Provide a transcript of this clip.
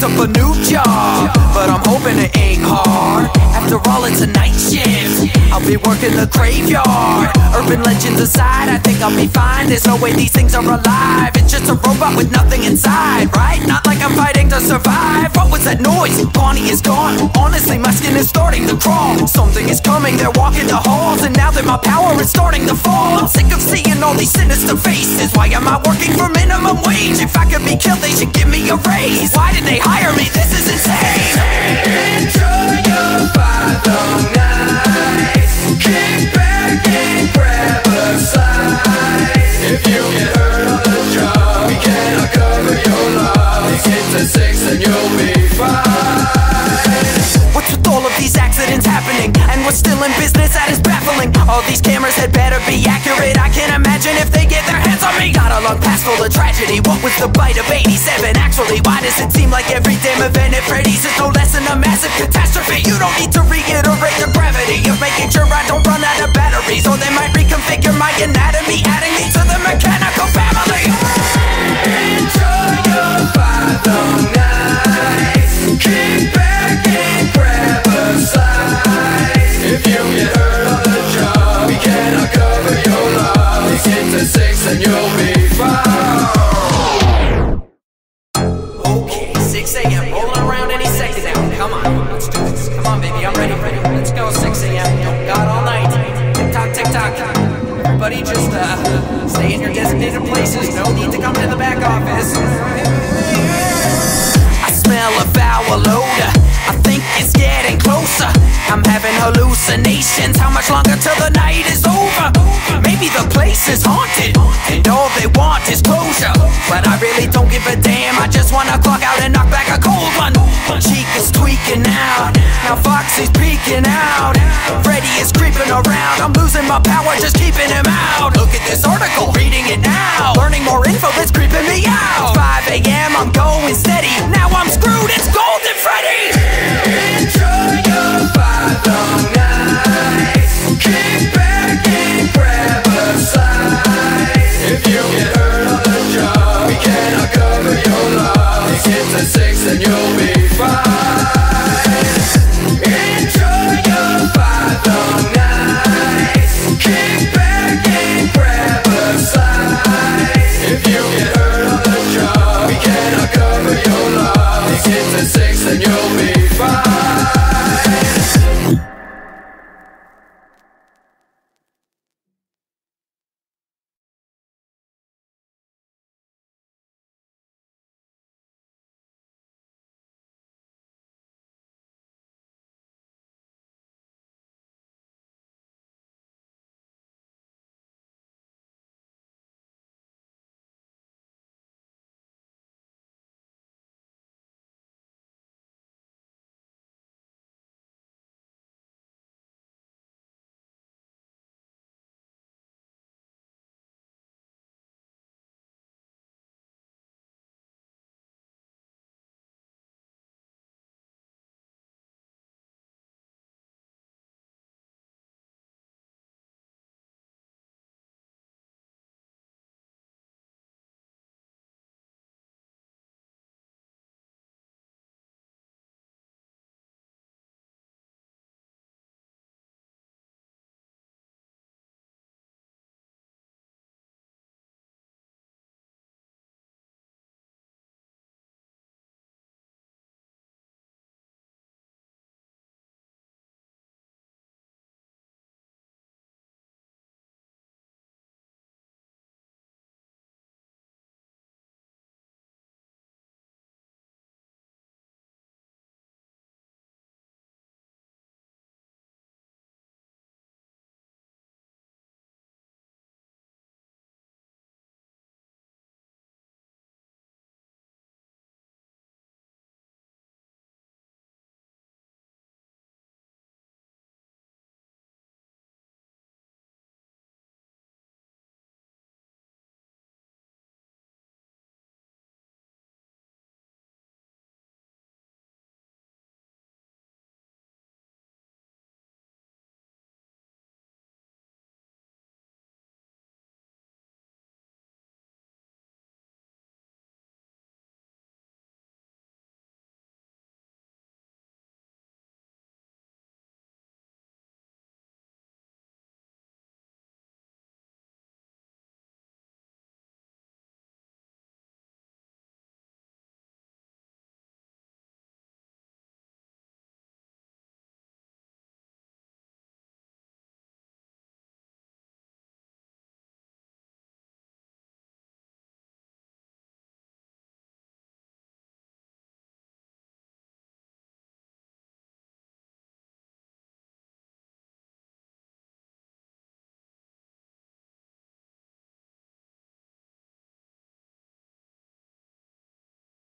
up a new job, but I'm hoping it ain't hard. After all, it's a night shift, I'll be working the graveyard. Urban legends aside, I think I'll be fine. There's no way these things are alive. It's just a robot with nothing inside, right? Not like I'm fighting to survive. What was that noise? Bonnie is gone. Honestly, my skin is starting to crawl. Something is coming, they're walking the halls, and now that my power is starting to fall, I'm sick of seeing all these sinister faces. Why am I working for minimum wage? If I could be killed, they should give me a raise. Why did they hire me? This is insane. Enjoy your final night. Kick back and grab a slice. If you get hurt on the job, we cannot cover your loss. Get to 6 and you'll be fine. What's with all of these accidents happening? And we're still in business, that is baffling. All these cameras had better be accurate. I can't imagine if they get their hands on me. Got a long past full of tragedy. What was the bite of 87? Actually, why does it seem like every damn event at Freddy's is no less than a massive catastrophe? You don't need to reiterate the gravity of making sure I don't run out of batteries, or they might reconfigure my anatomy, adding me to the mechanical family. Enjoy your final night. Kick back and grab a slice. If you get hurt on the job, we cannot cover your loss. Get to 6 and you'll be fine. Okay, 6 a.m. rolling around any second now. Come on, let's do this. Come on, baby, I'm ready. Let's go. 6 a.m. God all night. Tick tock, tick tock. Everybody just stay in your designated places. No need to come to the back office. I smell a foul odor. I think it's getting closer. I'm having hallucinations. How much longer till the night is over? Maybe the place is haunted, and all they want is closure. But I really don't give a damn. I just wanna clock out and knock back a cold one. Chica's tweaking out, now Foxy's peeking out. Freddy is creeping around. I'm losing my power just keeping him out. Look at this article, reading it now. Learning more info that's creeping me out. 5 a.m.